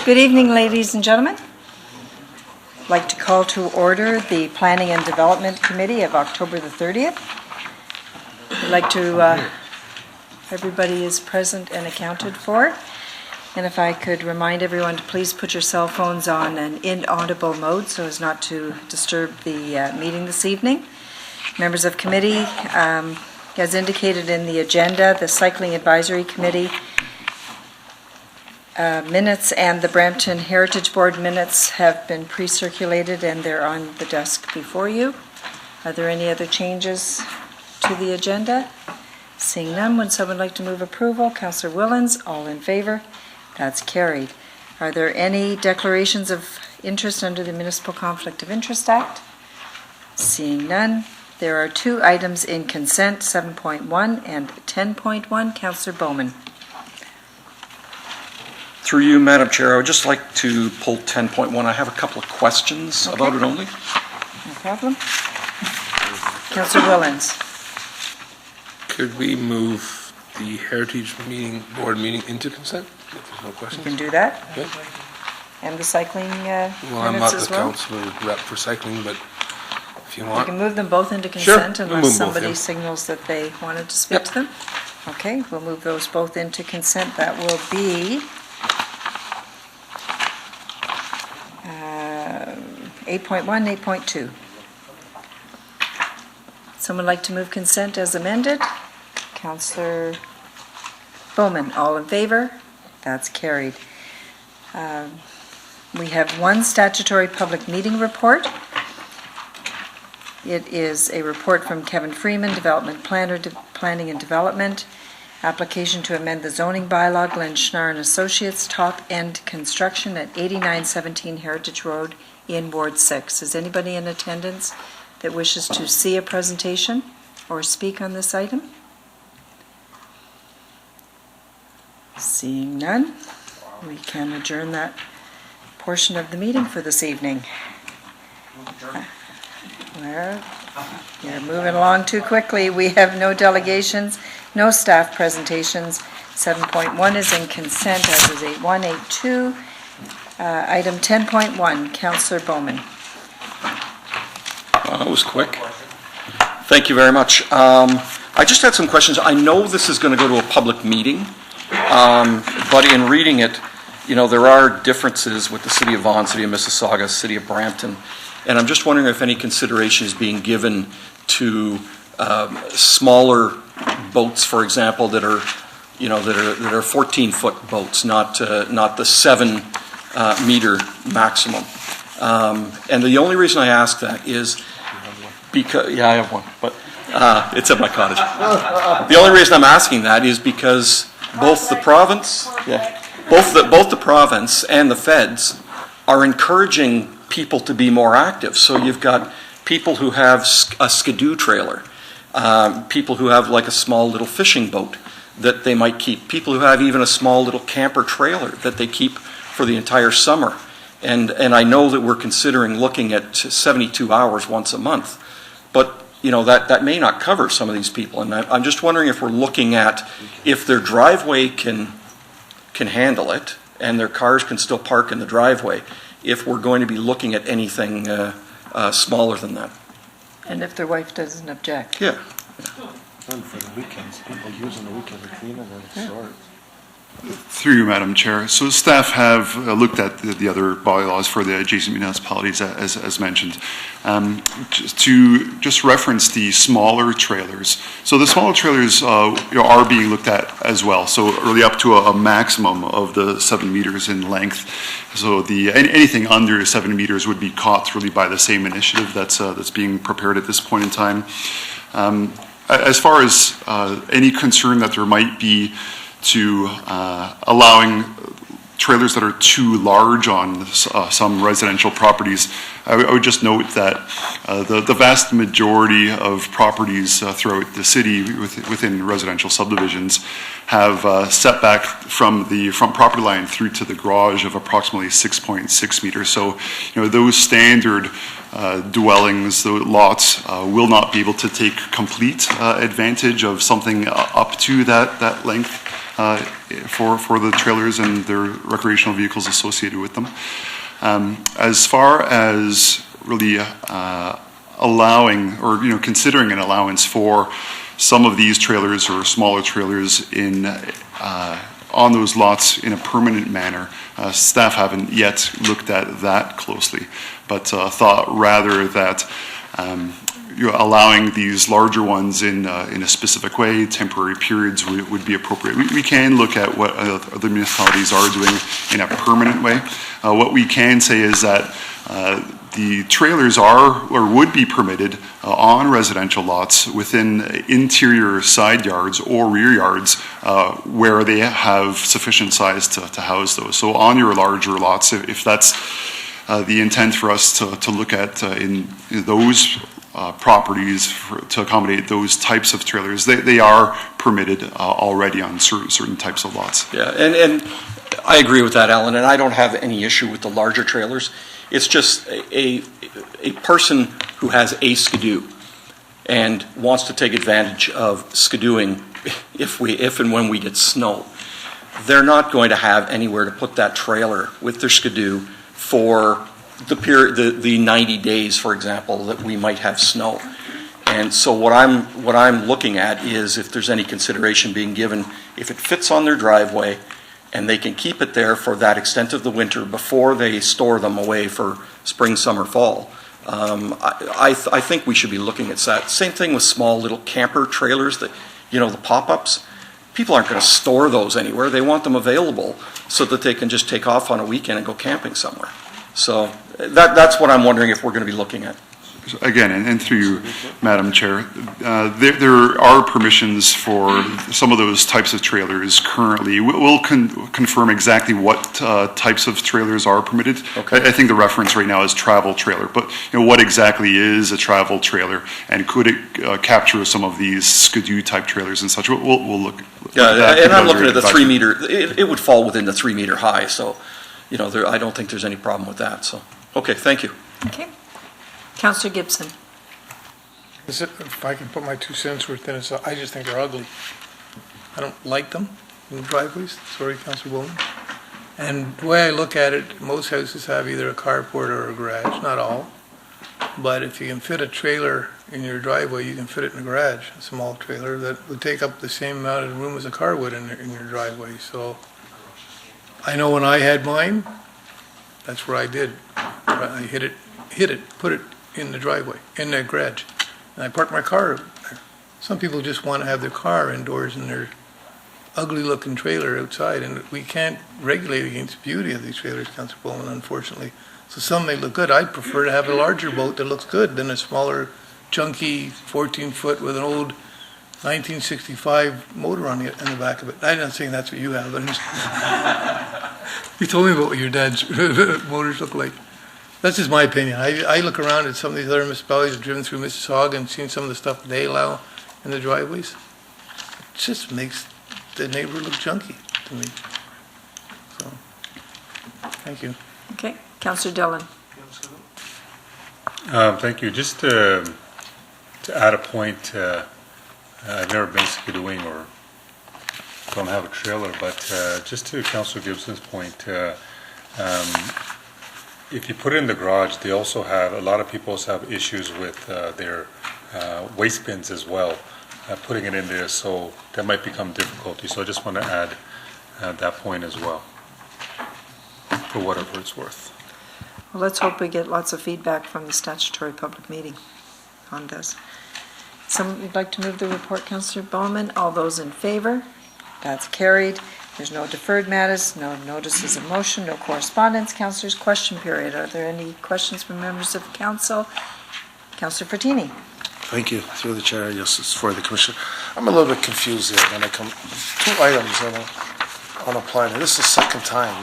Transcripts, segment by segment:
Good evening, ladies and gentlemen. I'd like to call to order the Planning and Development Committee of October the 30th. I'd like to, everybody is present and accounted for. And if I could remind everyone to please put your cell phones on an inaudible mode so as not to disturb the meeting this evening. Members of committee, as indicated in the agenda, the Cycling Advisory Committee minutes and the Brampton Heritage Board minutes have been pre-circulated and they're on the desk before you. Are there any other changes to the agenda? Seeing none, would someone like to move approval? Councillor Willens, all in favor? That's carried. Are there any declarations of interest under the Municipal Conflict of Interest Act? Seeing none, there are two items in consent, 7.1 and 10.1. Councillor Bowman. Through you, Madam Chair, I would just like to pull 10.1. I have a couple of questions about it only. No problem. Councillor Willens. Could we move the Heritage Board meeting into consent? If there's no You questions. can do that. Okay. And the cycling Well, I'm minutes not as the well. councillor rep for cycling, but if you We want. can move them both into Sure, consent we'll unless move both, somebody yeah. signals that they wanted to speak to them. Okay, we'll move those both into consent. That will be 8.1, 8.2. Someone like to move consent as amended? Councillor Bowman, all in favor? That's carried. We have one statutory public meeting report. It is a report from Kevin Freeman, Development Planner, Planning and Development. Application to amend the zoning bylaw, Glenn Schnarr and Associates, top end construction at 8917 Heritage Road in Ward 6. Is anybody in attendance that wishes to see a presentation or speak on this item? Seeing none, we can adjourn that portion of the meeting for this evening. Well, you're moving along too quickly. We have no delegations, no staff presentations. 7.1 is in consent, as is 8.1, 8.2. Item 10.1, Councillor Bowman. That was quick. Thank you very much. I just had some questions. I know this is going to go to a public meeting, but in reading it, you know, there are differences with the City of Vaughan, City of Mississauga, City of Brampton, and I'm just wondering if any consideration is being given to smaller boats, for example, that are, you know, that are 14-foot boats, not the 7-meter maximum. And the only reason I ask that is because, yeah, I have one, but it's at my cottage. The only reason I'm asking that is because both the province, both the province and the feds are encouraging people to be more active. So you've got people who have a skidoo trailer, people who have like a small little fishing boat that they might keep, people who have even a small little camper trailer that they keep for the entire summer. And I know that we're considering looking at 72 hours once a month, but you know that may not cover some of these people. And I'm just wondering if we're looking at if their driveway can handle it and their cars can still park in the driveway, if we're going to be looking at anything smaller than that. And if their wife doesn't object. Yeah. And for the weekends, people using the weekend to clean it and sort. Through you, Madam Chair. So staff have looked at the other bylaws for the adjacent municipalities, as mentioned. To just reference the smaller trailers. So the smaller trailers are being looked at as well. So really up to a maximum of the 7 meters in length. So anything under 7 meters would be caught really by the same initiative that's being prepared at this point in time. As far as any concern that there might be to allowing trailers that are too large on some residential properties, I would just note that the vast majority of properties throughout the city within residential subdivisions have setback from the front property line through to the garage of approximately 6.6 meters. So, you know, those standard dwellings, the lots, will not be able to take complete advantage of something up to that length. for the trailers and their recreational vehicles associated with them. As far as really allowing or considering an allowance for some of these trailers or smaller trailers in on those lots in a permanent manner, staff haven't yet looked at that closely, but thought rather that allowing these larger ones in a specific way, temporary periods would be appropriate. We can look at what other municipalities are doing in a permanent way. What we can say is that the trailers are or would be permitted on residential lots within interior side yards or rear yards where they have sufficient size to house those. So on your larger lots, if that's the intent for us to look at in those properties to accommodate those types of trailers, they are permitted already on certain types of lots. Yeah, and I agree with that, Alan, and I don't have any issue with the larger trailers. It's just a person who has a skidoo and wants to take advantage of skidooing if and when we get snow. They're not going to have anywhere to put that trailer with their skidoo for the 90 days, for example, that we might have snow. And so what I'm looking at is if there's any consideration being given, if it fits on their driveway and they can keep it there for that extent of the winter before they store them away for spring, summer, fall. I think we should be looking at that. Same thing with small little camper trailers, that the pop-ups. People aren't going to store those anywhere. They want them available so that they can just take off on a weekend and go camping somewhere. So that's what I'm wondering if we're going to be looking at. Again, and through you, Madam Chair, there are permissions for some of those types of trailers currently. We'll confirm exactly what types of trailers are permitted. Okay. I think the reference right now is travel trailer, but what exactly is a travel trailer, and could it capture some of these skidoo type trailers and such? We'll look. Yeah, and I'm looking at the 3 meter. It would fall within the 3 meter high, so I don't think there's any problem with that. So, okay, thank you. Okay. Councillor Gibson. If I can put my 2 cents worth in it, I just think they're ugly. I don't like them in the driveways. Sorry, Councillor Bowman. And the way I look at it, most houses have either a carport or a garage, not all. But if you can fit a trailer in your driveway, you can fit it in a garage, a small trailer that would take up the same amount of room as a car would in your driveway. So I know when I had mine, that's what I did. I hit it, put it in the driveway, in the garage, and I parked my car there. Some people just want to have their car indoors in their ugly-looking trailer outside, and we can't regulate against the beauty of these trailers, Councillor Bowman, unfortunately. So some may look good. I'd prefer to have a larger boat that looks good than a smaller, chunky 14-foot with an old 1965 motor on in the back of it. I'm not saying that's what you have, but you told me about what your dad's motors look like. That's just my opinion. I look around at some of these other municipalities, I've driven through Mississauga and seen some of the stuff they allow in the driveways. It just makes the neighborhood look junky to me. So, thank you. Okay. Councillor Dillon. Thank you. Just to add a point, I've never been skidooing or don't have a trailer, but just to Councillor Gibson's point, if you put it in the garage, they also have, a lot of people also have issues with their waste bins as well, putting it in there, so that might become difficulty. So I just want to add that point as well, for whatever it's worth. Well, let's hope we get lots of feedback from the statutory public meeting on this. Someone would like to move the report, Councillor Bowman. All those in favor? That's carried. There's no deferred matters, no notices of motion, no correspondence. Councillors, question period. Are there any questions from members of council? Councillor Frattini. Thank you, through the chair. Yes, it's for the commission. I'm a little bit confused here when I come, 2 items on a plan. This is the second time.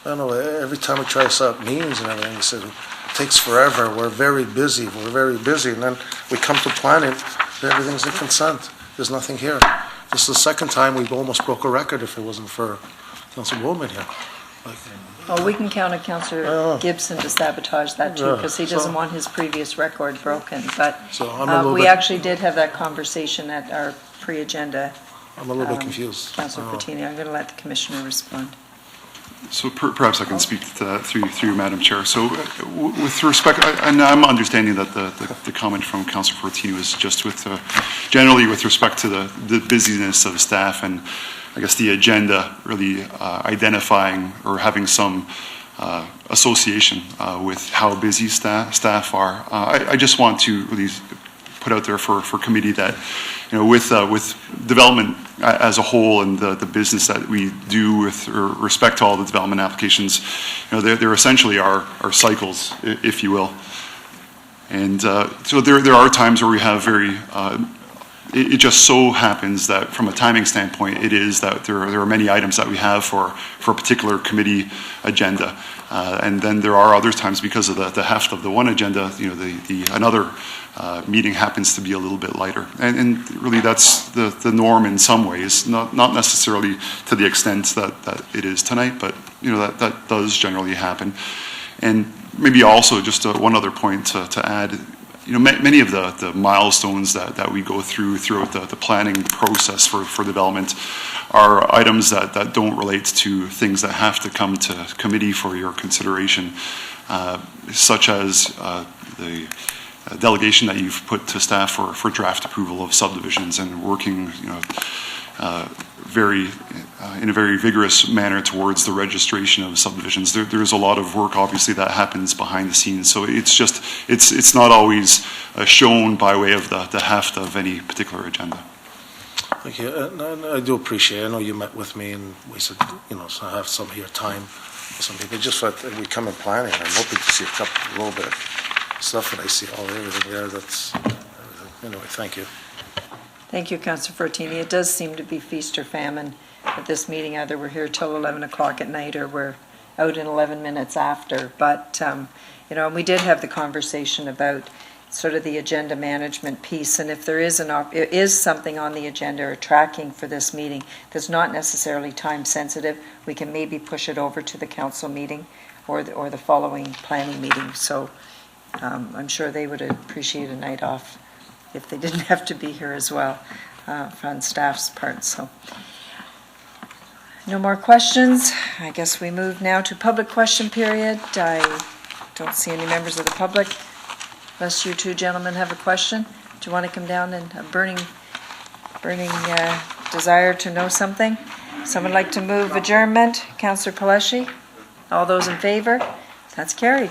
I don't know, every time we try to set up meetings and everything, he says, it takes forever, we're very busy, and then we come to planning, everything's in consent. There's nothing here. This is the second time we've almost broke a record if it wasn't for Councillor Bowman here. Oh, we can count on Councillor Gibson to sabotage that too, because he doesn't so- want his previous record broken. But So I'm a little we bit- actually did have that conversation at our pre-agenda I'm a little bit confused. Councillor Pertini, I'm going to let the Commissioner respond. So perhaps I can speak to that through you, Madam Chair. So with respect, and I'm understanding that the comment from Councillor Fortini was just with generally with respect to the busyness of staff and I guess the agenda really identifying or having some association with how busy staff are. I just want to really put out there for committee that, you know, with development as a whole and the business that we do with respect to all the development applications, you know, there essentially are cycles, if you will. And so there are times where we have very, it just so happens that from a timing standpoint, it is that there are many items that we have for a particular committee agenda. And then there are other times because of the heft of the one agenda, you know, another meeting happens to be a little bit lighter. And really that's the norm in some ways, not necessarily to the extent that it is tonight, but you know, that does generally happen. And maybe also just one other point to add, you know, many of the milestones that we go throughout the planning process for development are items that don't relate to things that have to come to committee for your consideration, such as the delegation that you've put to staff for draft approval of subdivisions and working, you know, in a very vigorous manner towards the registration of subdivisions. There's a lot of work, obviously, that happens behind the scenes. So it's not always shown by way of the heft of any particular agenda. Thank you. I do appreciate it. I know you met with me and we said, you know, so I have some here time for some people. Just that we come in planning. I'm hoping to see a little bit of stuff that I see everything there. That's, anyway, thank you. Thank you, Councillor Fortini. It does seem to be feast or famine at this meeting. Either we're here till 11 o'clock at night or we're out in 11 minutes after. But, you know, and we did have the conversation about sort of the agenda management piece. And if there is something on the agenda or tracking for this meeting that's not necessarily time sensitive, we can maybe push it over to the council meeting or the following planning meeting. So I'm sure they would appreciate a night off if they didn't have to be here as well from staff's part. So no more questions. I guess we move now to public question period. I don't see any members of the public. Unless you two gentlemen have a question. Do you want to come down and a burning desire to know something? Someone like to move adjournment? Councillor Paleshi? All those in favor? That's carried.